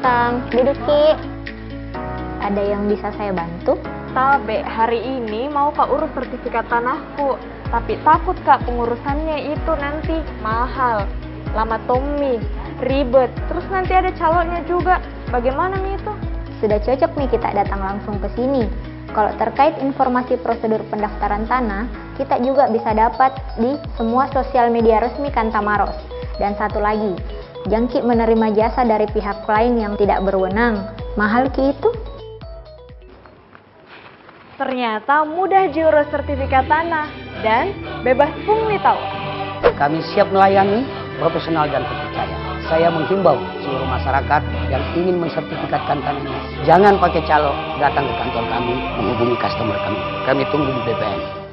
datang. Duduk, Ki. Ada yang bisa saya bantu? Tabe, hari ini mau Kak urus sertifikat tanahku. Tapi takut Kak pengurusannya itu nanti mahal. Lama Tommy, ribet. Terus nanti ada calonnya juga. Bagaimana nih itu? Sudah cocok nih kita datang langsung ke sini. Kalau terkait informasi prosedur pendaftaran tanah, kita juga bisa dapat di semua sosial media resmi Kantamaros. Dan satu lagi, Jangki menerima jasa dari pihak lain yang tidak berwenang. Mahal Ki itu? Ternyata mudah diurus sertifikat tanah dan bebas pungli tahu. Kami siap melayani, profesional dan terpercaya. Saya menghimbau seluruh masyarakat yang ingin mensertifikatkan tanahnya, jangan pakai calo, datang ke kantor kami, menghubungi customer kami. Kami tunggu di BPN.